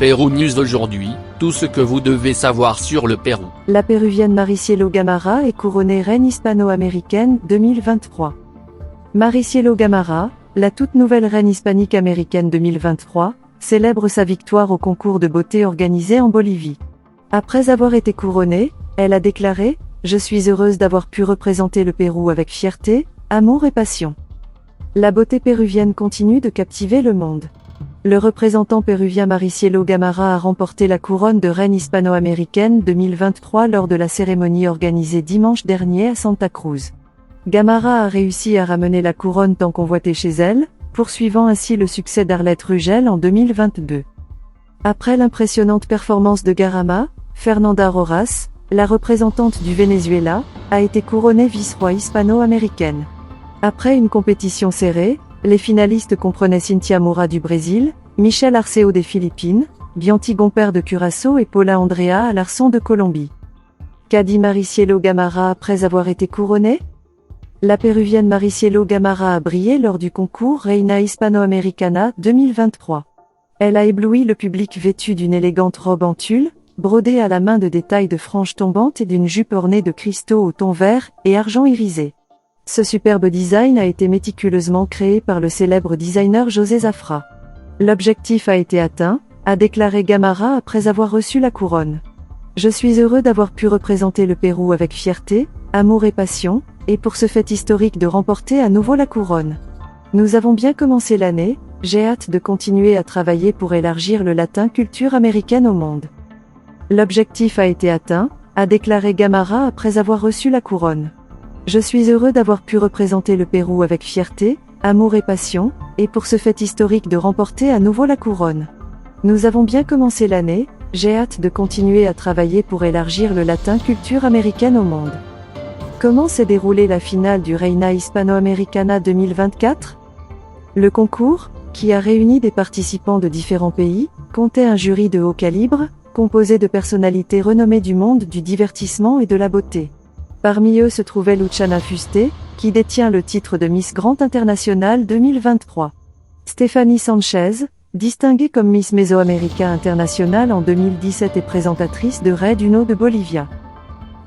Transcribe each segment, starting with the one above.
Pérou News aujourd'hui, tout ce que vous devez savoir sur le Pérou. La péruvienne Maricielo Gamarra est couronnée reine hispano-américaine 2023. Maricielo Gamarra, la toute nouvelle reine hispanique américaine 2023, célèbre sa victoire au concours de beauté organisé en Bolivie. Après avoir été couronnée, elle a déclaré « Je suis heureuse d'avoir pu représenter le Pérou avec fierté, amour et passion ». La beauté péruvienne continue de captiver le monde. Le représentant péruvien Maricielo Gamarra a remporté la couronne de reine hispano-américaine 2023 lors de la cérémonie organisée dimanche dernier à Santa Cruz. Gamarra a réussi à ramener la couronne tant convoitée chez elle, poursuivant ainsi le succès d'Arlette Rugel en 2022. Après l'impressionnante performance de Garama, Fernanda Roras, la représentante du Venezuela, a été couronnée vice-roi hispano-américaine. Après une compétition serrée, les finalistes comprenaient Cynthia Moura du Brésil, Michel Arceo des Philippines, Bianti Gomper de Curaçao et Paula Andrea Alarcón de Colombie. Qu'a dit Maricielo Gamarra après avoir été couronnée? La péruvienne Maricielo Gamarra a brillé lors du concours Reina Hispano-Americana 2023. Elle a ébloui le public vêtue d'une élégante robe en tulle, brodée à la main de détails de franges tombantes et d'une jupe ornée de cristaux au ton vert et argent irisé. Ce superbe design a été méticuleusement créé par le célèbre designer José Zafra. L'objectif a été atteint, a déclaré Gamarra après avoir reçu la couronne. Je suis heureux d'avoir pu représenter le Pérou avec fierté, amour et passion, et pour ce fait historique de remporter à nouveau la couronne. Nous avons bien commencé l'année, j'ai hâte de continuer à travailler pour élargir le latin culture américaine au monde. L'objectif a été atteint, a déclaré Gamarra après avoir reçu la couronne. Je suis heureux d'avoir pu représenter le Pérou avec fierté, amour et passion, et pour ce fait historique de remporter à nouveau la couronne. Nous avons bien commencé l'année, j'ai hâte de continuer à travailler pour élargir le latin culture américaine au monde. Comment s'est déroulée la finale du Reina Hispano-Americana 2024? Le concours, qui a réuni des participants de différents pays, comptait un jury de haut calibre, composé de personnalités renommées du monde du divertissement et de la beauté. Parmi eux se trouvait Luciana Fuste, qui détient le titre de Miss Grand International 2023. Stéphanie Sanchez, distinguée comme Miss Mesoamérica International en 2017 et présentatrice de Red Uno de Bolivia.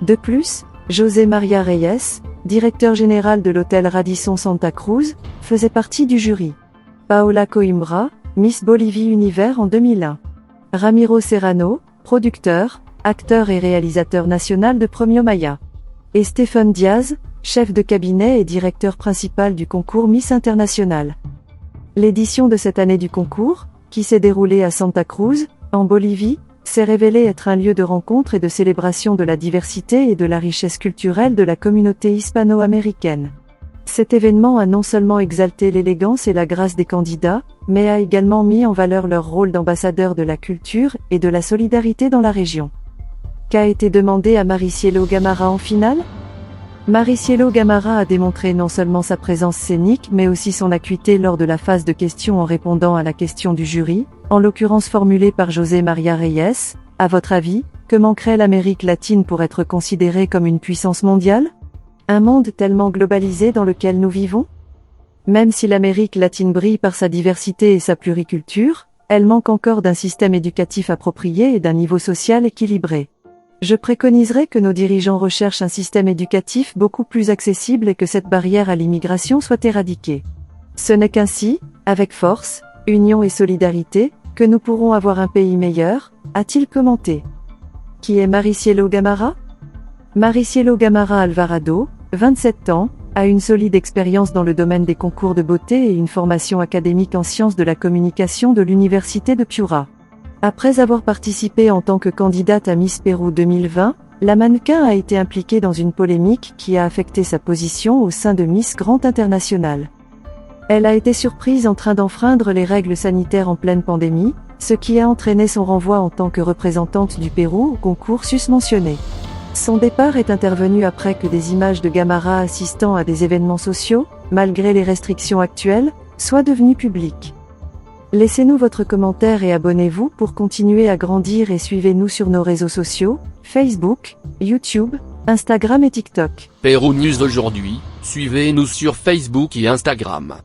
De plus, José María Reyes, directeur général de l'hôtel Radisson Santa Cruz, faisait partie du jury. Paola Coimbra, Miss Bolivie Univers en 2001. Ramiro Serrano, producteur, acteur et réalisateur national de Premio Maya. Et Stéphane Diaz, chef de cabinet et directeur principal du concours Miss International. L'édition de cette année du concours, qui s'est déroulée à Santa Cruz, en Bolivie, s'est révélée être un lieu de rencontre et de célébration de la diversité et de la richesse culturelle de la communauté hispano-américaine. Cet événement a non seulement exalté l'élégance et la grâce des candidats, mais a également mis en valeur leur rôle d'ambassadeurs de la culture et de la solidarité dans la région. Qu'a été demandé à Maricielo Gamarra en finale? Maricielo Gamarra a démontré non seulement sa présence scénique mais aussi son acuité lors de la phase de questions en répondant à la question du jury, en l'occurrence formulée par José María Reyes. À votre avis, que manquerait l'Amérique latine pour être considérée comme une puissance mondiale? Un monde tellement globalisé dans lequel nous vivons? Même si l'Amérique latine brille par sa diversité et sa pluriculture, elle manque encore d'un système éducatif approprié et d'un niveau social équilibré. Je préconiserais que nos dirigeants recherchent un système éducatif beaucoup plus accessible et que cette barrière à l'immigration soit éradiquée. Ce n'est qu'ainsi, avec force, union et solidarité, que nous pourrons avoir un pays meilleur, a-t-il commenté. Qui est Maricielo Gamarra? Maricielo Gamarra Alvarado, 27 ans, a une solide expérience dans le domaine des concours de beauté et une formation académique en sciences de la communication de l'Université de Piura. Après avoir participé en tant que candidate à Miss Pérou 2020, la mannequin a été impliquée dans une polémique qui a affecté sa position au sein de Miss Grand International. Elle a été surprise en train d'enfreindre les règles sanitaires en pleine pandémie, ce qui a entraîné son renvoi en tant que représentante du Pérou au concours susmentionné. Son départ est intervenu après que des images de Gamarra assistant à des événements sociaux, malgré les restrictions actuelles, soient devenues publiques. Laissez-nous votre commentaire et abonnez-vous pour continuer à grandir et suivez-nous sur nos réseaux sociaux, Facebook, YouTube, Instagram et TikTok. Pérou News aujourd'hui, suivez-nous sur Facebook et Instagram.